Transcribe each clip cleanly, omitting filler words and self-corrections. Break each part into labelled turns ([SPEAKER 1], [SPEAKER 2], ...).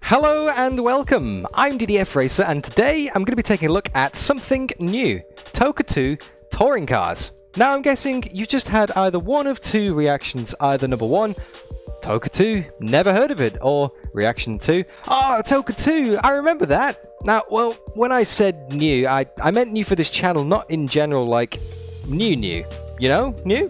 [SPEAKER 1] Hello and welcome, I'm DDF Racer and today I'm going to be taking a look at something new, TOCA 2 Touring Cars. Now I'm guessing you just had either one of two reactions, either number one, TOCA 2, never heard of it, or reaction 2, oh, TOCA 2, I remember that. Now, well, when I said new, I meant new for this channel, not in general like new, you know, new?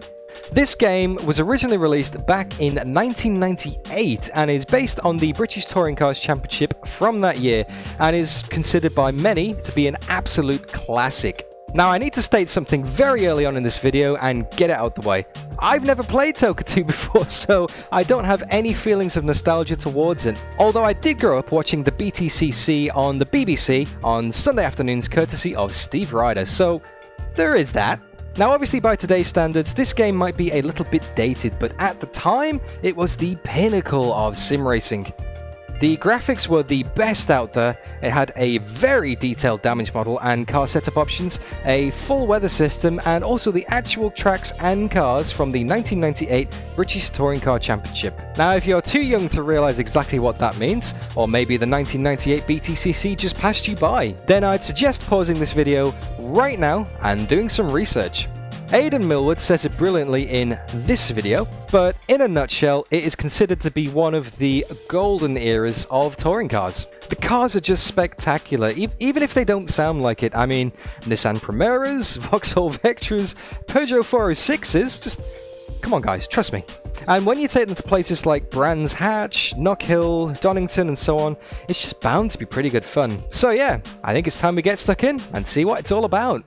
[SPEAKER 1] This game was originally released back in 1998 and is based on the British Touring Cars Championship from that year and is considered by many to be an absolute classic. Now I need to state something very early on in this video and get it out the way. I've never played TOCA 2 before, so I don't have any feelings of nostalgia towards it. Although I did grow up watching the BTCC on the BBC on Sunday afternoons courtesy of Steve Ryder, so there is that. Now obviously by today's standards, this game might be a little bit dated, but at the time, it was the pinnacle of sim racing. The graphics were the best out there, it had a very detailed damage model and car setup options, a full weather system, and also the actual tracks and cars from the 1998 British Touring Car Championship. Now if you're too young to realise exactly what that means, or maybe the 1998 BTCC just passed you by, then I'd suggest pausing this video right now and doing some research. Aidan Millward says it brilliantly in this video, but in a nutshell, it is considered to be one of the golden eras of touring cars. The cars are just spectacular, even if they don't sound like it. I mean, Nissan Primeras, Vauxhall Vectras, Peugeot 406s, just come on guys, trust me. And when you take them to places like Brands Hatch, Knockhill, Donington and so on, it's just bound to be pretty good fun. So yeah, I think it's time we get stuck in and see what it's all about.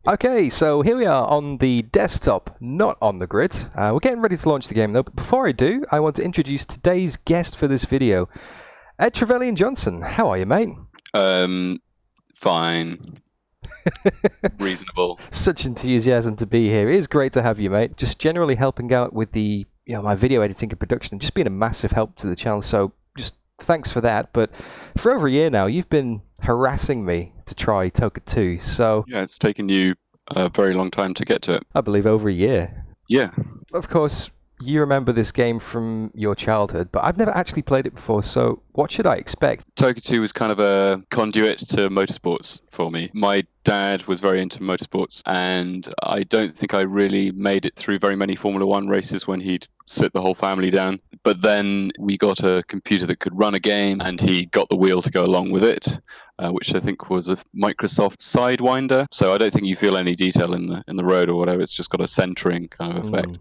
[SPEAKER 1] Okay, so here we are on the desktop, not on the grid. We're getting ready to launch the game though, but before I do, I want to introduce today's guest for this video. Ed Trevelyan-Johnson, how are you, mate?
[SPEAKER 2] Fine. Reasonable.
[SPEAKER 1] Such enthusiasm to be here. It is great to have you, mate. Just generally helping out with the, my video editing and production, and just being a massive help to the channel, so just thanks for that. But for over a year now, you've been harassing me to try TOCA 2, so...
[SPEAKER 2] Yeah, it's taken you a very long time to get to it.
[SPEAKER 1] I believe over a year.
[SPEAKER 2] Yeah.
[SPEAKER 1] Of course, you remember this game from your childhood, but I've never actually played it before, so what should I expect?
[SPEAKER 2] TOCA 2 was kind of a conduit to motorsports for me. My dad was very into motorsports, and I don't think I really made it through very many Formula One races when he'd sit the whole family down. But then we got a computer that could run a game, and he got the wheel to go along with it, which I think was a Microsoft Sidewinder. So I don't think you feel any detail in the road or whatever. It's just got a centering kind of effect.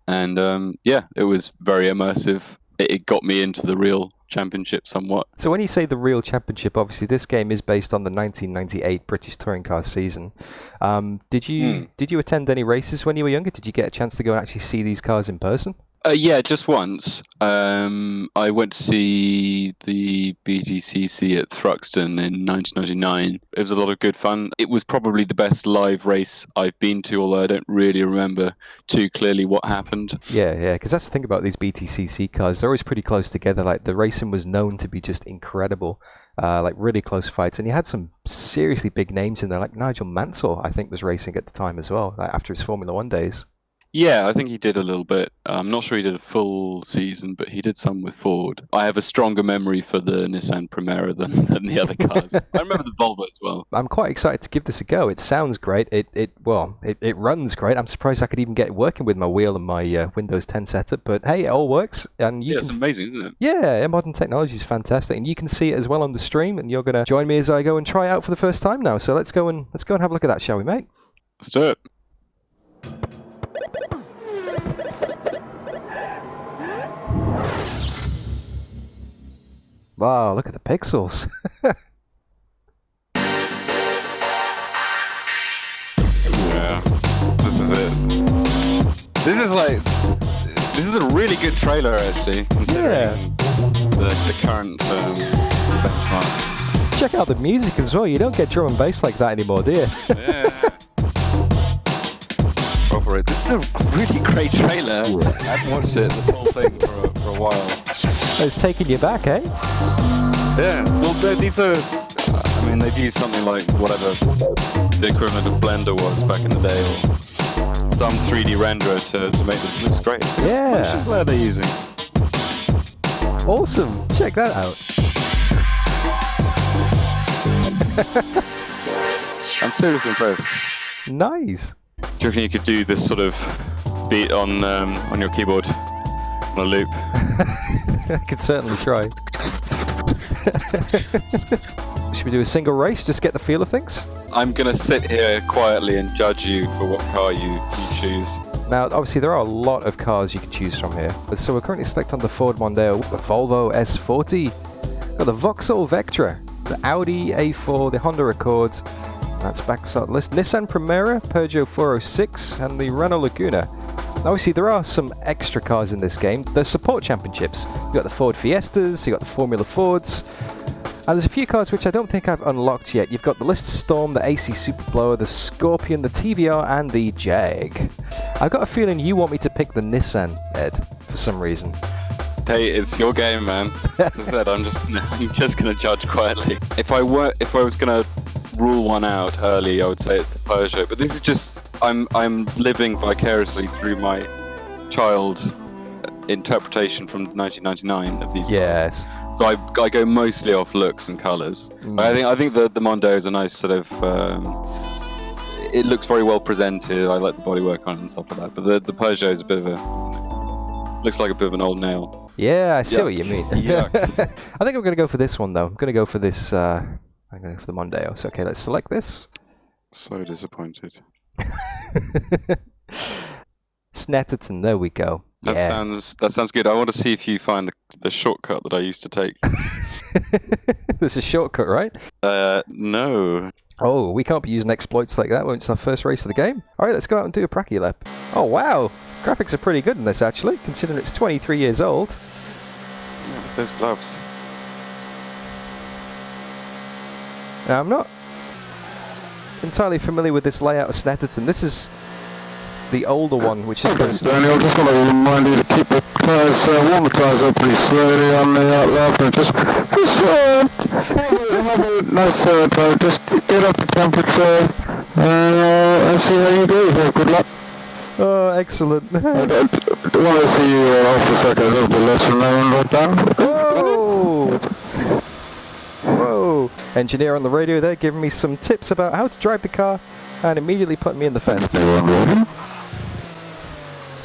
[SPEAKER 2] And yeah, it was very immersive. It got me into the real championship somewhat.
[SPEAKER 1] So when you say the real championship, obviously this game is based on the 1998 British Touring Car season. Did you attend any races when you were younger? Did you get a chance to go and actually see these cars in person?
[SPEAKER 2] Yeah, just once. I went to see the BTCC at Thruxton in 1999. It was a lot of good fun. It was probably the best live race I've been to, although I don't really remember too clearly what happened.
[SPEAKER 1] Yeah, because that's the thing about these BTCC cars. They're always pretty close together. Like, the racing was known to be just incredible. Like, really close fights. And you had some seriously big names in there, like Nigel Mansell, I think, was racing at the time as well, like after his Formula One days.
[SPEAKER 2] Yeah, I think he did a little bit. I'm not sure he did a full season, but he did some with Ford. I have a stronger memory for the Nissan Primera than the other cars. I remember the Volvo as well.
[SPEAKER 1] I'm quite excited to give this a go. It sounds great. It runs great. I'm surprised I could even get it working with my wheel and my Windows 10 setup, but hey, it all works. And
[SPEAKER 2] it's amazing, isn't it?
[SPEAKER 1] Yeah, modern technology is fantastic, and you can see it as well on the stream, and you're going to join me as I go and try it out for the first time now. So let's go and have a look at that, shall we, mate?
[SPEAKER 2] Let's do it.
[SPEAKER 1] Wow, look at the pixels.
[SPEAKER 2] Yeah, this is it. This is a really good trailer, actually, considering the current benchmark.
[SPEAKER 1] Check out the music as well. You don't get drum and bass like that anymore, do you?
[SPEAKER 2] Yeah. Proper. This is a really great trailer. I haven't watched it, the full thing, for a while.
[SPEAKER 1] It's taking you back, eh?
[SPEAKER 2] Yeah. Well, these are... I mean, they've used something like whatever the equivalent of Blender was back in the day, or some 3D renderer to make this. It looks great.
[SPEAKER 1] Yeah.
[SPEAKER 2] What software they're using?
[SPEAKER 1] Awesome. Check that out.
[SPEAKER 2] I'm seriously impressed.
[SPEAKER 1] Nice.
[SPEAKER 2] Do you reckon you could do this sort of beat on your keyboard on a loop?
[SPEAKER 1] I could certainly try. Should we do a single race? Just get the feel of things?
[SPEAKER 2] I'm going to sit here quietly and judge you for what car you choose.
[SPEAKER 1] Now, obviously, there are a lot of cars you can choose from here. But so we're currently selected on the Ford Mondeo, the Volvo S40, got the Vauxhall Vectra, the Audi A4, the Honda Accord, that's backside the list, Nissan Primera, Peugeot 406, and the Renault Laguna. Now, obviously, there are some extra cars in this game. There's support championships. You've got the Ford Fiestas, you've got the Formula Fords, and there's a few cars which I don't think I've unlocked yet. You've got the Lister Storm, the AC Superblower, the Scorpion, the TVR, and the Jag. I've got a feeling you want me to pick the Nissan, Ed, for some reason.
[SPEAKER 2] Hey, it's your game, man. As I said, I'm just going to judge quietly. If I was going to rule one out early, I would say it's the Peugeot. But this is just I'm living vicariously through my child interpretation from 1999 of these cars.
[SPEAKER 1] Yes.
[SPEAKER 2] So I go mostly off looks and colours. I think the Mondeo is a nice sort of. It looks very well presented. I like the bodywork on it and stuff like that. But the Peugeot is a bit of a. Looks like a bit of an old nail.
[SPEAKER 1] Yeah, I see what you mean.
[SPEAKER 2] Yuck.
[SPEAKER 1] I think I'm going to go for this one though. I'm going to go for this. I'm going to go for the Mondeo. So okay, let's select this.
[SPEAKER 2] So disappointed.
[SPEAKER 1] Snetterton, there we go.
[SPEAKER 2] That sounds good. I want to see if you find the shortcut that I used to take.
[SPEAKER 1] This is a shortcut, right?
[SPEAKER 2] No.
[SPEAKER 1] Oh, we can't be using exploits like that when it's our first race of the game. Alright, let's go out and do a pracky lap. Oh wow, graphics are pretty good in this actually, considering it's 23 years old.
[SPEAKER 2] Yeah, those gloves.
[SPEAKER 1] Now, I'm not entirely familiar with this layout of Snetterton. This is the older one, which is
[SPEAKER 3] Thanks, Daniel. Just want to remind you to keep the tyres, warm the tyres up pretty slowly on the outlap and just have a nice drive. Just get up the temperature and see how you do. Good luck.
[SPEAKER 1] Oh, excellent.
[SPEAKER 3] I want to see you off the second a little bit less than that one.
[SPEAKER 1] Whoa! Whoa! Engineer on the radio there giving me some tips about how to drive the car and immediately putting me in the fence.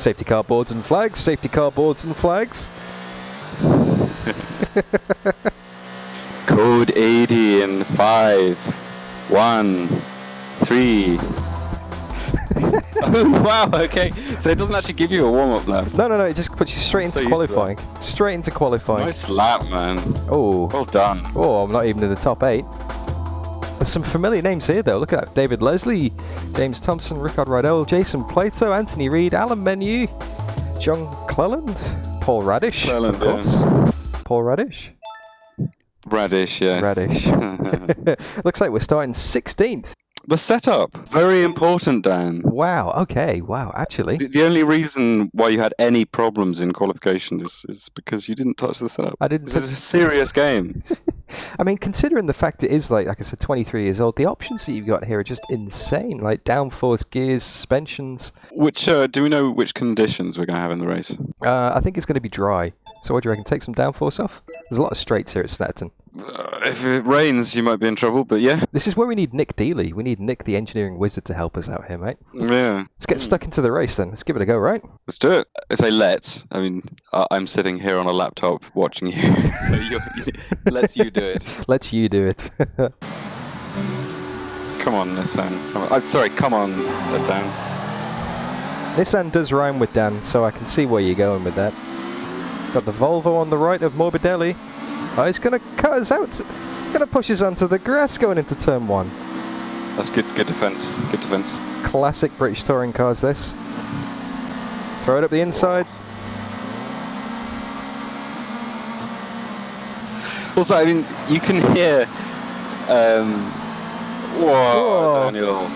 [SPEAKER 1] Safety car boards and flags, safety car boards and flags.
[SPEAKER 2] Code 80 in 5, 1, 3. Oh, wow, okay. So it doesn't actually give you a warm-up lap.
[SPEAKER 1] No, it just puts you straight into qualifying. Straight into qualifying.
[SPEAKER 2] Nice lap, man.
[SPEAKER 1] Oh.
[SPEAKER 2] Well done.
[SPEAKER 1] Oh, I'm not even in the top 8. There's some familiar names here, though. Look at that. David Leslie, James Thompson, Rickard Rydell, Jason Plato, Anthony Reid, Alan Menu, John Cleland, Paul Radish, of course. Yeah. Paul Radish?
[SPEAKER 2] Radish, yes.
[SPEAKER 1] Radish. Looks like we're starting 16th.
[SPEAKER 2] The setup, very important, Dan.
[SPEAKER 1] Wow, okay, wow, actually.
[SPEAKER 2] The only reason why you had any problems in qualifications is because you didn't touch the setup.
[SPEAKER 1] I didn't.
[SPEAKER 2] This is a serious game.
[SPEAKER 1] I mean, considering the fact it is, like I said, 23 years old, the options that you've got here are just insane. Like downforce, gears, suspensions.
[SPEAKER 2] Which, do we know which conditions we're going to have in the race?
[SPEAKER 1] I think it's going to be dry. So what do you reckon? Take some downforce off? There's a lot of straights here at Snetterton.
[SPEAKER 2] If it rains, you might be in trouble, but yeah.
[SPEAKER 1] This is where we need Nick Dealey. We need Nick, the engineering wizard, to help us out here, mate.
[SPEAKER 2] Yeah.
[SPEAKER 1] Let's get stuck into the race then. Let's give it a go, right?
[SPEAKER 2] Let's do it. I say let's. I mean, I'm sitting here on a laptop watching you. So let's you do it.
[SPEAKER 1] Let's you do it.
[SPEAKER 2] Come on, Nissan. Come on. Sorry, come on, Dan.
[SPEAKER 1] Nissan does rhyme with Dan, so I can see where you're going with that. Got the Volvo on the right of Morbidelli. Oh, he's going to cut us out. Going to push us onto the grass going into turn 1.
[SPEAKER 2] That's good defence. Good defence.
[SPEAKER 1] Classic British touring cars, this. Throw it up the inside.
[SPEAKER 2] Also, I mean, you can hear... Whoa, Daniel.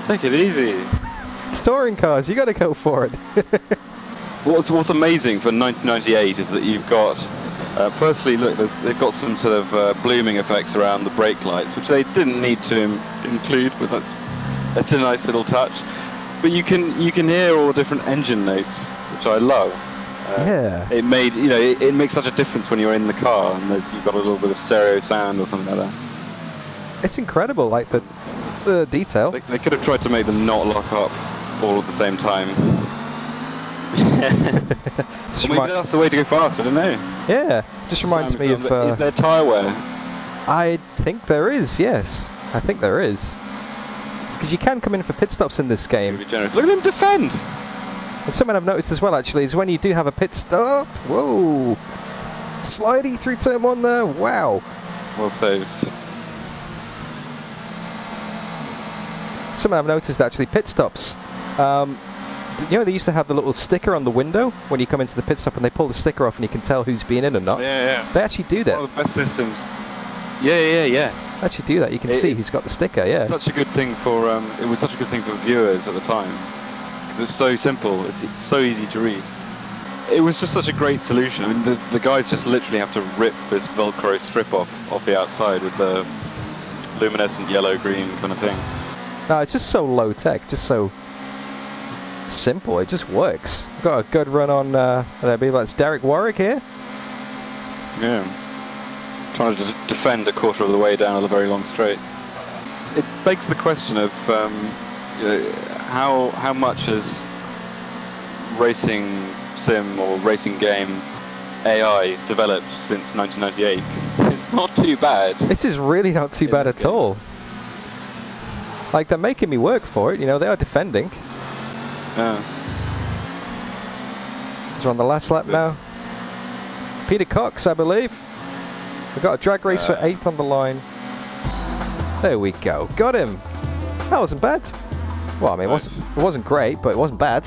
[SPEAKER 2] Take it easy.
[SPEAKER 1] It's touring cars. You got to go for it.
[SPEAKER 2] What's amazing for 1998 is that you've got... firstly, look, they've got some sort of blooming effects around the brake lights, which they didn't need to include, but that's a nice little touch. But you can hear all the different engine notes, which I love.
[SPEAKER 1] Yeah.
[SPEAKER 2] It made it makes such a difference when you're in the car and you've got a little bit of stereo sound or something like that.
[SPEAKER 1] It's incredible, like the detail.
[SPEAKER 2] They could have tried to make them not lock up all at the same time. Maybe that's the way to go faster, I don't know.
[SPEAKER 1] Yeah, just reminds me of...
[SPEAKER 2] is there tyre wear?
[SPEAKER 1] I think there is, yes. I think there is. Because you can come in for pit stops in this game.
[SPEAKER 2] Be generous. Look at him defend!
[SPEAKER 1] And something I've noticed as well, actually, is when you do have a pit stop... Whoa! Slidey through turn 1 there, wow!
[SPEAKER 2] Well saved.
[SPEAKER 1] Something I've noticed, actually, pit stops. They used to have the little sticker on the window when you come into the pit stop, and they pull the sticker off and you can tell who's been in or not.
[SPEAKER 2] Yeah.
[SPEAKER 1] They actually do that.
[SPEAKER 2] One of the best systems. Yeah.
[SPEAKER 1] They actually do that. You can see who's got the sticker, yeah.
[SPEAKER 2] Such a good thing for, it was such a good thing for viewers at the time. Because it's so simple, it's so easy to read. It was just such a great solution. I mean, the guys just literally have to rip this Velcro strip off the outside with the luminescent yellow-green kind of thing.
[SPEAKER 1] No, it's just so low-tech, just so simple. It just works. Got a good run on, I believe that's Derek Warwick here.
[SPEAKER 2] Yeah. Trying to defend a quarter of the way down a very long straight. It begs the question of how much has racing sim or racing game AI developed since 1998? Because it's not too bad.
[SPEAKER 1] This is really not too bad at all. Like, they're making me work for it, they are defending.
[SPEAKER 2] Yeah.
[SPEAKER 1] He's on the last lap now. Peter Cox, I believe. We've got a drag race for 8th on the line. There we go. Got him. That wasn't bad. Well, I mean, it wasn't great, but it wasn't bad.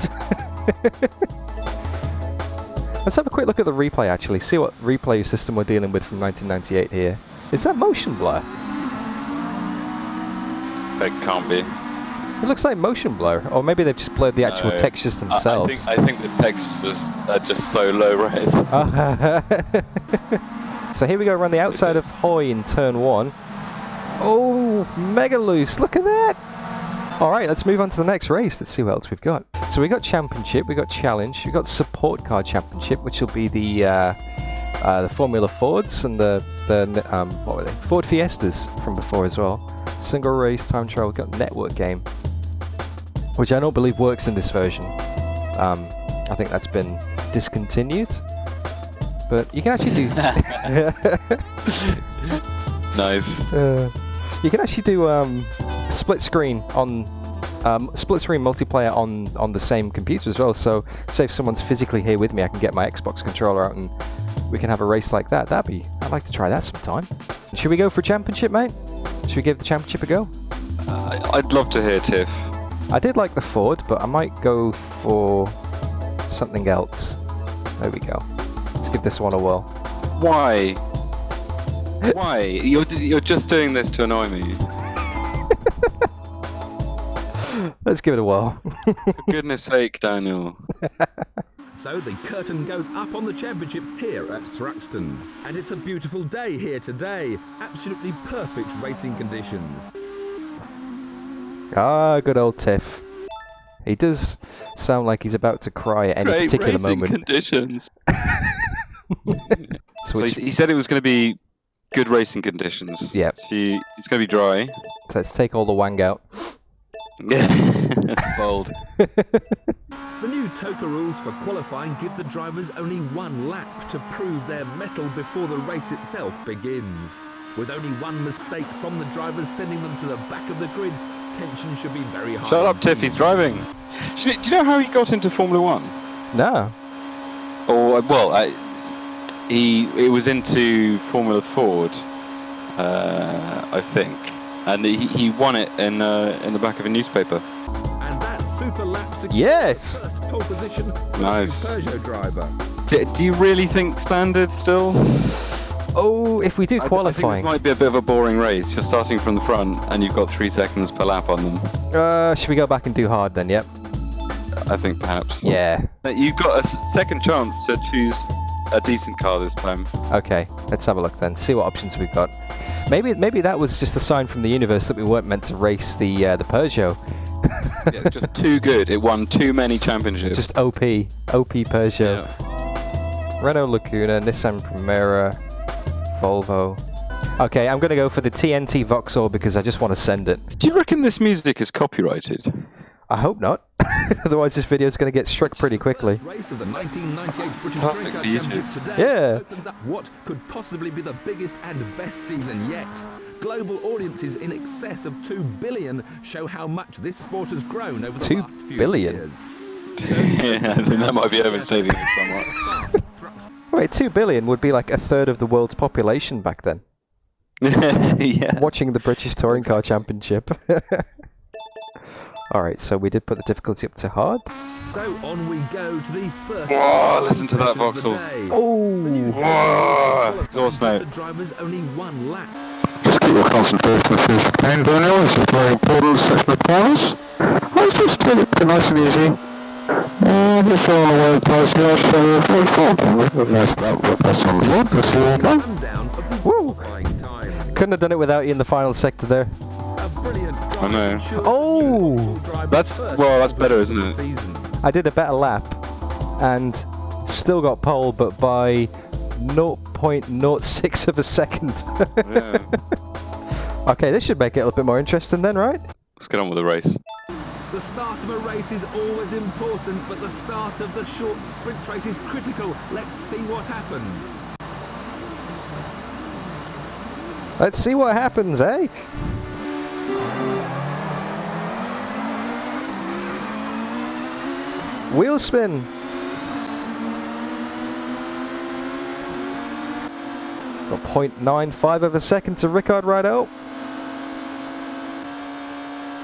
[SPEAKER 1] Let's have a quick look at the replay, actually. See what replay system we're dealing with from 1998 here. Is that motion blur?
[SPEAKER 2] It can't be.
[SPEAKER 1] It looks like motion blur, or maybe they've just blurred the actual textures themselves.
[SPEAKER 2] I think the textures are just so low res.
[SPEAKER 1] So here we go, around the outside of Hoy in turn 1. Oh, mega loose, look at that! Alright, let's move on to the next race. Let's see what else we've got. So we got Championship, we got Challenge, we got Support Car Championship, which will be the Formula Fords and the what were they? Ford Fiestas from before as well. Single race, time trial, we've got Network Game, which I don't believe works in this version. I think that's been discontinued. But you can actually do...
[SPEAKER 2] Nice.
[SPEAKER 1] You can actually do split screen on... split screen multiplayer on the same computer as well. So, say if someone's physically here with me, I can get my Xbox controller out and we can have a race like that. I'd like to try that sometime. Should we go for Championship, mate? Should we give the Championship a go?
[SPEAKER 2] I'd love to hear Tiff.
[SPEAKER 1] I did like the Ford, but I might go for something else. There we go. Let's give this one a whirl.
[SPEAKER 2] Why? Why? You're just doing this to annoy me.
[SPEAKER 1] Let's give it a whirl.
[SPEAKER 2] For goodness sake, Daniel.
[SPEAKER 4] So the curtain goes up on the championship here at Thruxton. And it's a beautiful day here today. Absolutely perfect racing conditions.
[SPEAKER 1] Ah, good old Tiff. He does sound like he's about to cry at any
[SPEAKER 2] Great
[SPEAKER 1] particular
[SPEAKER 2] racing
[SPEAKER 1] moment.
[SPEAKER 2] Conditions. So he said it was going to be good racing conditions.
[SPEAKER 1] Yep.
[SPEAKER 2] So it's going to be dry.
[SPEAKER 1] So let's take all the wang out.
[SPEAKER 2] That's bold.
[SPEAKER 4] The new TOCA rules for qualifying give the drivers only one lap to prove their mettle before the race itself begins. With only one mistake from the drivers sending them to the back of the grid, tension should be very high.
[SPEAKER 2] Shut up, Tiff, he's driving. Do you know how he got into Formula 1?
[SPEAKER 1] No.
[SPEAKER 2] Or, well, it was into Formula Ford, I think. And he won it in the back of a newspaper.
[SPEAKER 4] And that super lap secures
[SPEAKER 1] Yes!
[SPEAKER 4] the first pole position for
[SPEAKER 2] Nice.
[SPEAKER 4] the Peugeot driver.
[SPEAKER 2] Do you really think standard still?
[SPEAKER 1] Oh, if we do
[SPEAKER 2] I think
[SPEAKER 1] qualifying.
[SPEAKER 2] this might be a bit of a boring race. You're starting from the front and you've got 3 seconds per lap on them.
[SPEAKER 1] Should we go back and do hard then? Yep.
[SPEAKER 2] I think perhaps.
[SPEAKER 1] Yeah.
[SPEAKER 2] You've got a second chance to choose a decent car this time.
[SPEAKER 1] Okay, let's have a look then. See what options we've got. Maybe that was just a sign from the universe that we weren't meant to race the Peugeot.
[SPEAKER 2] Yeah, it's just too good. It won too many championships.
[SPEAKER 1] Just OP Peugeot.
[SPEAKER 2] Yeah.
[SPEAKER 1] Renault Laguna, Nissan Primera, Volvo. Okay, I'm going to go for the TNT Vauxhall because I just want to send it.
[SPEAKER 2] Do you reckon this music is copyrighted?
[SPEAKER 1] I hope not. Otherwise this video is going to get struck pretty quickly.
[SPEAKER 4] Race of the 1998 British
[SPEAKER 2] Perfect
[SPEAKER 4] Touring Car
[SPEAKER 2] for you
[SPEAKER 4] Championship today
[SPEAKER 1] Yeah.
[SPEAKER 4] opens up what could possibly be the biggest and best season yet. Global audiences in excess of 2 billion show how much this sport has grown over the
[SPEAKER 1] 2
[SPEAKER 4] last few
[SPEAKER 1] billion?
[SPEAKER 4] years.
[SPEAKER 2] Yeah, I think that might be overstating it somewhat.
[SPEAKER 1] Wait, 2 billion would be like a third of the world's population back then.
[SPEAKER 2] Yeah.
[SPEAKER 1] Watching the British Touring Car Championship. Alright, so we did put the difficulty up to hard.
[SPEAKER 4] So on we go to the first.
[SPEAKER 2] Whoa, listen to that
[SPEAKER 4] session of the
[SPEAKER 2] Vauxhall.
[SPEAKER 4] day.
[SPEAKER 1] Oh!
[SPEAKER 2] Whoa, exhaust
[SPEAKER 4] The
[SPEAKER 2] note.
[SPEAKER 4] drivers only one lap.
[SPEAKER 3] Just keep your concentration on finish again, Daniel. This is a very important section of Paris. I'll just take it nice and easy. Just all the way past the last very forward. Nice that, but that's on the board. Let's see where we go.
[SPEAKER 4] Rundown of the
[SPEAKER 1] Woo!
[SPEAKER 4] qualifying time.
[SPEAKER 1] Couldn't have done it without you in the final sector there.
[SPEAKER 4] A brilliant drive
[SPEAKER 2] I know.
[SPEAKER 4] ensures
[SPEAKER 1] Oh!
[SPEAKER 4] the Vauxhall driver's
[SPEAKER 2] That's-
[SPEAKER 4] first
[SPEAKER 2] well, that's better,
[SPEAKER 4] of
[SPEAKER 2] isn't
[SPEAKER 4] the
[SPEAKER 2] it?
[SPEAKER 4] season.
[SPEAKER 1] I did a better lap and still got pole, but by 0.06 of a second.
[SPEAKER 2] Yeah.
[SPEAKER 1] Okay, this should make it a little bit more interesting then, right?
[SPEAKER 2] Let's get on with the race.
[SPEAKER 4] The start of a race is always important, but the start of the short sprint race is critical. Let's see what happens.
[SPEAKER 1] Let's see what happens, eh? Wheel spin. Got 0.95 of a second to Rickard Rideout.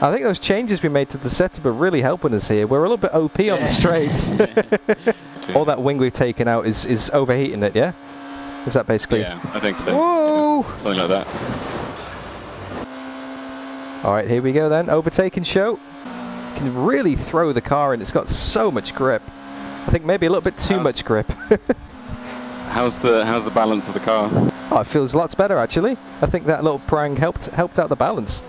[SPEAKER 1] I think those changes we made to the setup are really helping us here. We're a little bit OP on the straights. All that wing we've taken out is overheating it, yeah? Is that basically?
[SPEAKER 2] Yeah, I think so.
[SPEAKER 1] Whoa!
[SPEAKER 2] Yeah, something like that.
[SPEAKER 1] Alright, here we go then. Overtaking show. Can really throw the car in. It's got so much grip. I think maybe a little bit too much grip.
[SPEAKER 2] How's the balance of the car?
[SPEAKER 1] Oh, it feels lots better actually. I think that little prang helped out the balance.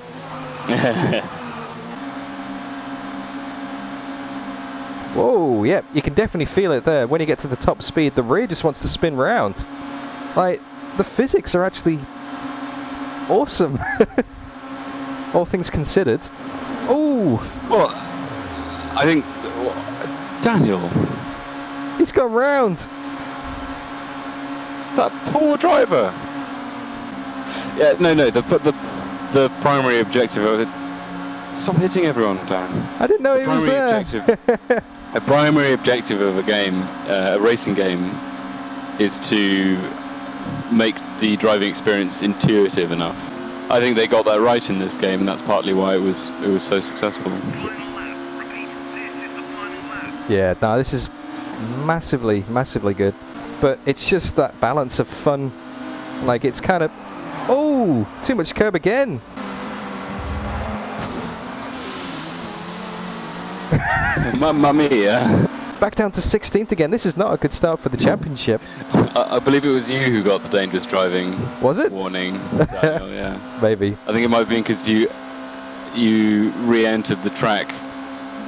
[SPEAKER 1] Whoa, yep, you can definitely feel it there. When you get to the top speed, the rear just wants to spin round. Like, the physics are actually awesome. All things considered. Oh,
[SPEAKER 2] Well, I think Daniel,
[SPEAKER 1] he's gone round.
[SPEAKER 2] that poor driver. Yeah, no. The primary objective of it. Stop hitting everyone, Dan.
[SPEAKER 1] I didn't know
[SPEAKER 2] The
[SPEAKER 1] he was there.
[SPEAKER 2] a primary objective of a game, a racing game, is to make the driving experience intuitive enough. I think they got that right in this game, and that's partly why it was so successful.
[SPEAKER 1] Yeah, no, this is massively good. But it's just that balance of fun. Like, it's kind of... Oh! Too much curb again!
[SPEAKER 2] Mamma mia.
[SPEAKER 1] Back down to 16th again. This is not a good start for the championship.
[SPEAKER 2] I believe it was you who got the dangerous driving
[SPEAKER 1] Was it?
[SPEAKER 2] warning, Daniel, yeah.
[SPEAKER 1] Maybe.
[SPEAKER 2] I think it might have been because you re-entered the track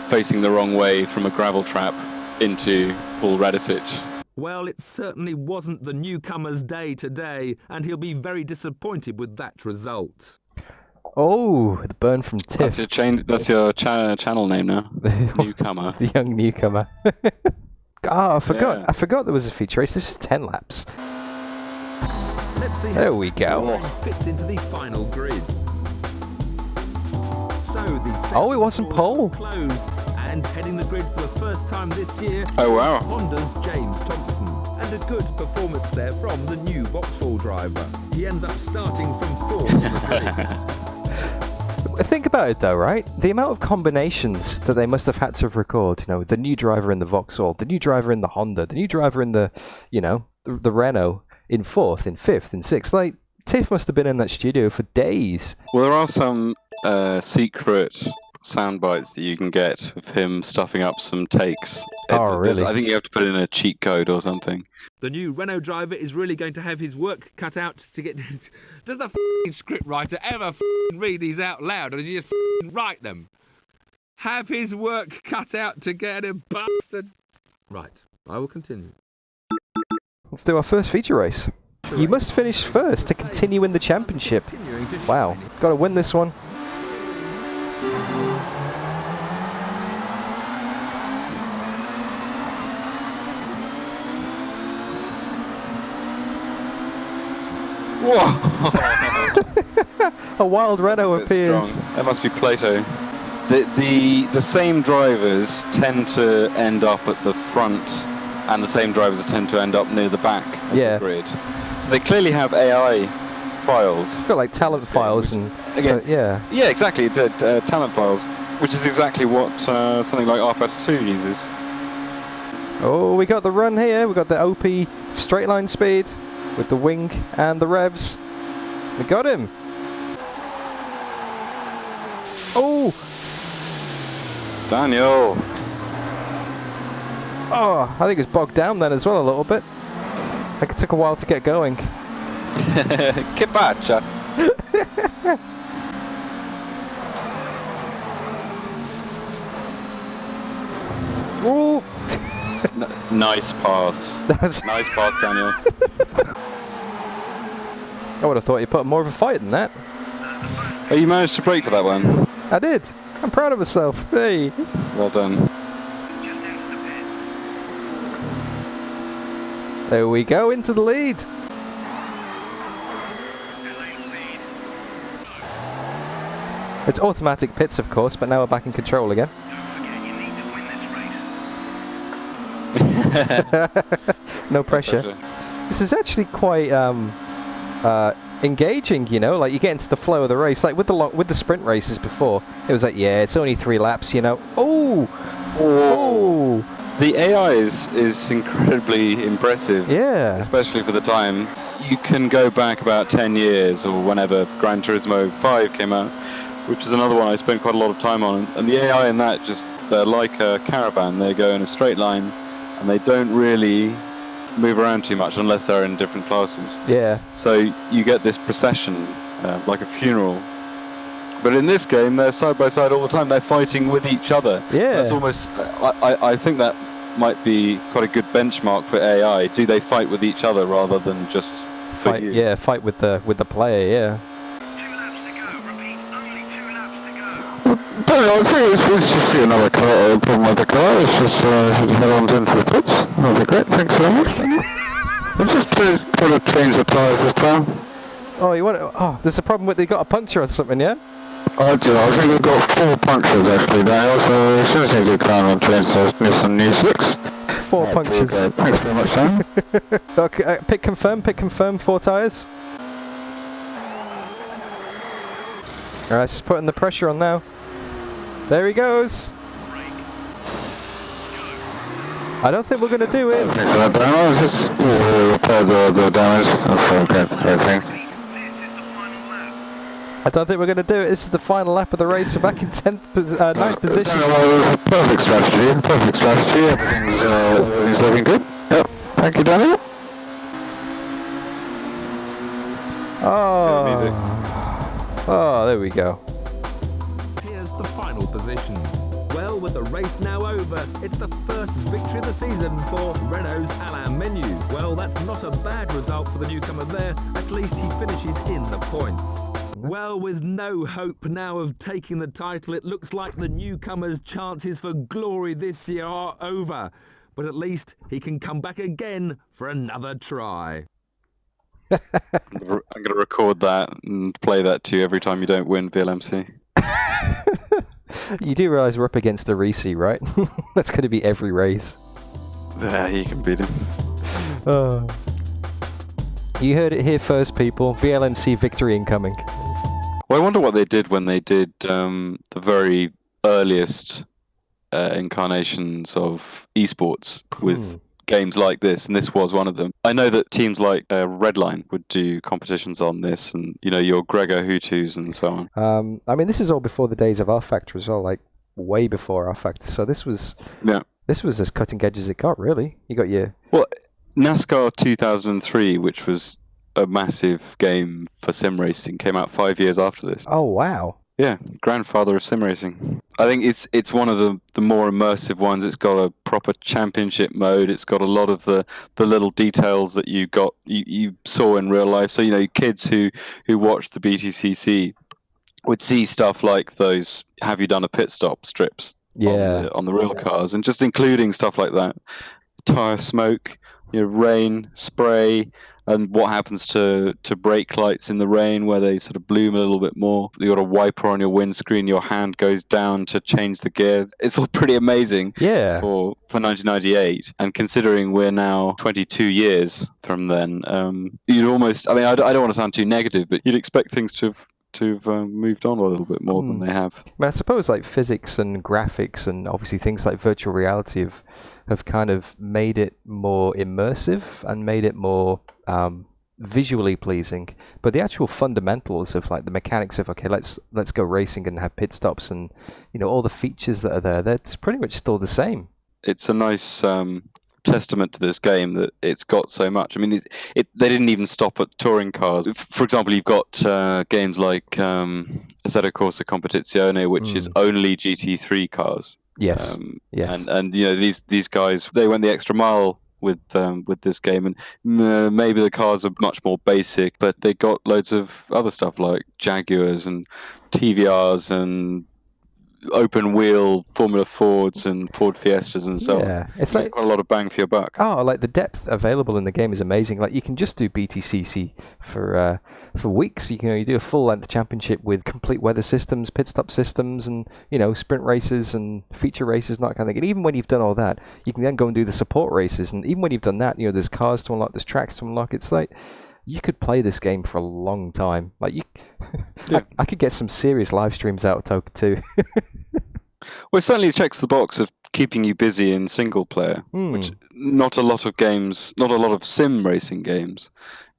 [SPEAKER 2] facing the wrong way from a gravel trap into Paul Radicic.
[SPEAKER 4] Well, it certainly wasn't the newcomer's day today, and he'll be very disappointed with that result.
[SPEAKER 1] Oh, the burn from
[SPEAKER 2] That's
[SPEAKER 1] Tiff.
[SPEAKER 2] your channel name now. Newcomer.
[SPEAKER 1] The young newcomer. I forgot.
[SPEAKER 2] Yeah.
[SPEAKER 1] I forgot there was a feature race. This is 10 laps.
[SPEAKER 4] Let's see
[SPEAKER 1] There
[SPEAKER 4] how
[SPEAKER 1] we
[SPEAKER 4] the
[SPEAKER 1] go.
[SPEAKER 4] line fits into the final grid. So the
[SPEAKER 1] Oh, it wasn't
[SPEAKER 4] second
[SPEAKER 1] pole.
[SPEAKER 4] closed, and heading the grid for the first time this year.
[SPEAKER 2] Oh, wow.
[SPEAKER 4] Honda's James Thompson, and a good performance there from the new Vauxhall driver. He ends up starting from fourth on the grid.
[SPEAKER 1] Think about it though, right? The amount of combinations that they must have had to record, you know, the new driver in the Vauxhall, the new driver in the Honda, the new driver in the, you know, the Renault in fourth, in fifth, in sixth. Like, Tiff must have been in that studio for days.
[SPEAKER 2] Well, there are some secret sound bites that you can get of him stuffing up some takes.
[SPEAKER 1] Really?
[SPEAKER 2] I think you have to put in a cheat code or something.
[SPEAKER 4] The new Renault driver is really going to have his work cut out to get... Does the f***ing script writer ever f***ing read these out loud, or does he just f***ing write them? have his work cut out to get him, bastard. Right, I will continue.
[SPEAKER 1] Let's do our first feature race. You must finish first to continue in the championship. Wow, got to win this one.
[SPEAKER 2] Whoa!
[SPEAKER 1] A wild Renault
[SPEAKER 2] That's a bit
[SPEAKER 1] appears.
[SPEAKER 2] strong. That must be Plato. The same drivers tend to end up at the front, and the same drivers tend to end up near the back of
[SPEAKER 1] Yeah.
[SPEAKER 2] the grid. So they clearly have AI files.
[SPEAKER 1] Got like talent files and
[SPEAKER 2] Again,
[SPEAKER 1] yeah.
[SPEAKER 2] Yeah, exactly. Talent files, which is exactly what something like R32 uses.
[SPEAKER 1] Oh, we got the run here. We got the OP straight line speed with the wing and the revs. We got him. Oh,
[SPEAKER 2] Daniel.
[SPEAKER 1] oh! I think it's bogged down then as well a little bit. Like it took a while to get going.
[SPEAKER 2] Che faccia.
[SPEAKER 1] Oh,
[SPEAKER 2] Nice pass.
[SPEAKER 1] that was,
[SPEAKER 2] Nice pass, Daniel.
[SPEAKER 1] I would have thought you put more of a fight than that.
[SPEAKER 2] Oh, you managed to brake for that one.
[SPEAKER 1] I did. I'm proud of myself. Hey.
[SPEAKER 2] Well done.
[SPEAKER 1] There we go, into the lead. It's automatic pits, of course, but now we're back in control again. No pressure. This is actually quite engaging, you know. Like you get into the flow of the race. Like with the sprint races before, it was like, yeah, it's only 3 laps, you know. Oh, oh,
[SPEAKER 2] The AI is incredibly impressive.
[SPEAKER 1] yeah.
[SPEAKER 2] Especially for the time. You can go back about 10 years or whenever Gran Turismo 5 came out, which is another one I spent quite a lot of time on. And the AI in that, they're like a caravan. They go in a straight line and they don't really move around too much unless they're in different classes.
[SPEAKER 1] Yeah.
[SPEAKER 2] So you get this procession, like a funeral. But in this game, they're side by side all the time. They're fighting with each other.
[SPEAKER 1] Yeah.
[SPEAKER 2] That's almost. I think that might be quite a good benchmark for AI. Do they fight with each other rather than just for
[SPEAKER 1] Fight,
[SPEAKER 2] you?
[SPEAKER 1] yeah, fight with the player, yeah.
[SPEAKER 3] Daniel, I think it's good to see another car, problem with the car. It's just head on into the pits. That'll be great. Thanks very much. I'm just going to change the tyres this time.
[SPEAKER 1] Oh, you want? Oh, there's a problem with they got a puncture or something, yeah?
[SPEAKER 3] I do. I think we've got 4 punctures actually, Daniel. So as soon as you do come on change those Nissan New 6.
[SPEAKER 1] 4 punctures.
[SPEAKER 3] Okay. Thanks very much, Daniel.
[SPEAKER 1] Okay, pick confirm, 4 tyres. Alright, just putting the pressure on now. There he goes. I don't think we're going to do it.
[SPEAKER 3] Thanks for that, Daniel. Let's just repair the damage. That's everything.
[SPEAKER 1] I don't think we're going to do it. This is the final lap of the race. We're back in 9th position.
[SPEAKER 3] Daniel, well, it was a perfect strategy. Everything's looking good. Yep. Thank you, Daniel.
[SPEAKER 2] Music.
[SPEAKER 1] Oh, there we go.
[SPEAKER 4] Here's the final positions. Well, with the race now over, it's the first victory of the season for Renault's Alain Menu. Well, that's not a bad result for the newcomer there. At least he finishes in the points. Well, with no hope now of taking the title, it looks like the newcomer's chances for glory this year are over. But at least he can come back again for another try.
[SPEAKER 2] I'm going to record that and play that to you every time you don't win VLMC.
[SPEAKER 1] You do realise we're up against a Risi, right? That's going to be every race.
[SPEAKER 2] Yeah, you can beat him.
[SPEAKER 1] Oh. You heard it here first, people. VLMC victory incoming.
[SPEAKER 2] Well, I wonder what they did when they did the very earliest incarnations of esports with games like this, and this was one of them. I know that teams like Redline would do competitions on this, and you know, your Gregor Hutus and so on.
[SPEAKER 1] I mean, this is all before the days of R Factor as well, like way before R Factor. So this was as cutting edge as it got, really. You got your
[SPEAKER 2] NASCAR 2003, which was a massive game for sim racing, came out 5 years after this.
[SPEAKER 1] Oh wow!
[SPEAKER 2] Yeah, grandfather of sim racing. I think it's one of the more immersive ones. It's got a proper championship mode. It's got a lot of the little details that you saw in real life. So kids who watched the BTCC would see stuff like those "Have you done a pit stop?" strips on the real cars, and just including stuff like that, tire smoke, rain, spray. And what happens to brake lights in the rain, where they sort of bloom a little bit more? You got a wiper on your windscreen, your hand goes down to change the gears. It's all pretty amazing for 1998. And considering we're now 22 years from then, you'd almost, I don't want to sound too negative, but you'd expect things to have moved on a little bit more than they have.
[SPEAKER 1] I suppose like physics and graphics and obviously things like virtual reality have kind of made it more immersive and made it more visually pleasing, but the actual fundamentals of like the mechanics of let's go racing and have pit stops and all the features that are there, that's pretty much still the same.
[SPEAKER 2] It's a nice testament to this game that it's got so much. I mean, they didn't even stop at touring cars. For example, you've got games like Assetto Corsa Competizione, which is only GT3 cars.
[SPEAKER 1] Yes.
[SPEAKER 2] And these guys, they went the extra mile with this game, and maybe the cars are much more basic, but they got loads of other stuff like Jaguars and TVRs and open wheel Formula Fords and Ford Fiestas and so on. It's like quite a lot of bang for your buck.
[SPEAKER 1] Oh, like the depth available in the game is amazing. Like you can just do BTCC for weeks. You do a full length championship with complete weather systems, pit stop systems, and sprint races and feature races, and that kind of thing. And even when you've done all that, you can then go and do the support races. And even when you've done that, there's cars to unlock, there's tracks to unlock. It's like you could play this game for a long time. Like I could get some serious live streams out of TOCA 2.
[SPEAKER 2] Well, it certainly checks the box of keeping you busy in single player, which not a lot of sim racing games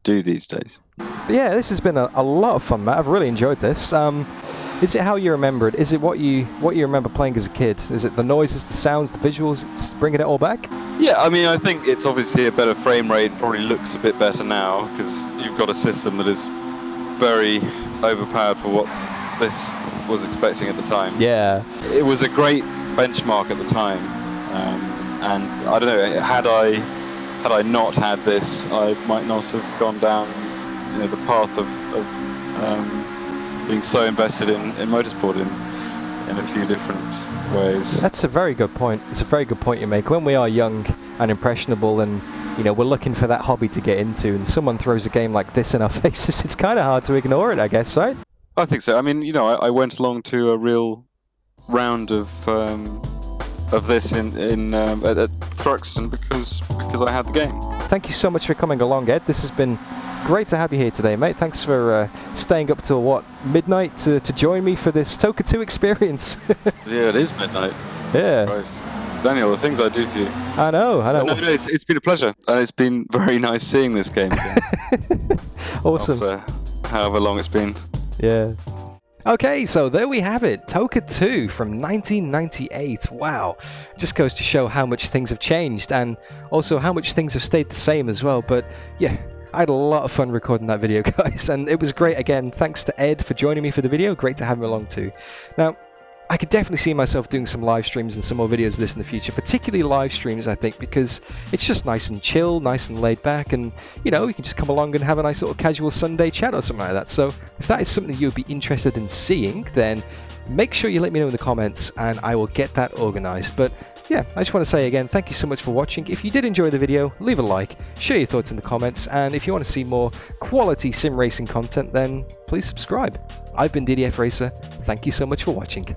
[SPEAKER 2] do these days.
[SPEAKER 1] But yeah, this has been a lot of fun, Matt. I've really enjoyed this. Is it how you remember it? Is it what you remember playing as a kid? Is it the noises, the sounds, the visuals? It's bringing it all back?
[SPEAKER 2] Yeah, I mean, I think it's obviously a better frame rate. Probably looks a bit better now because you've got a system that is very overpowered for what this was expecting at the time.
[SPEAKER 1] Yeah,
[SPEAKER 2] it was a great benchmark at the time, and I don't know. Had I not had this, I might not have gone down the path of being so invested in motorsport in a few different ways.
[SPEAKER 1] That's a very good point. It's a very good point you make. When we are young and impressionable and we're looking for that hobby to get into, and someone throws a game like this in our faces, it's kind of hard to ignore it, I guess, right?
[SPEAKER 2] I think so. I mean, I went along to a real round of this at Thruxton because I had the game.
[SPEAKER 1] Thank you so much for coming along, Ed. This has been great to have you here today, mate. Thanks for staying up till midnight to join me for this TOCA 2 experience.
[SPEAKER 2] Yeah, it is midnight.
[SPEAKER 1] Yeah.
[SPEAKER 2] Christ. Daniel, the things I do for you.
[SPEAKER 1] I know.
[SPEAKER 2] No, it's been a pleasure, and it's been very nice seeing this game again.
[SPEAKER 1] Awesome.
[SPEAKER 2] After however long it's been.
[SPEAKER 1] Yeah. Okay, so there we have it. TOCA 2 from 1998. Wow. Just goes to show how much things have changed and also how much things have stayed the same as well. But yeah, I had a lot of fun recording that video, guys, and it was great. Again, thanks to Ed for joining me for the video. Great to have him along too. Now, I could definitely see myself doing some live streams and some more videos of this in the future, particularly live streams, I think, because it's just nice and chill, nice and laid back, and, you can just come along and have a nice little casual Sunday chat or something like that. So if that is something that you would be interested in seeing, then make sure you let me know in the comments, and I will get that organized. But yeah, I just want to say again, thank you so much for watching. If you did enjoy the video, leave a like, share your thoughts in the comments, and if you want to see more quality sim racing content, then please subscribe. I've been DDF Racer. Thank you so much for watching.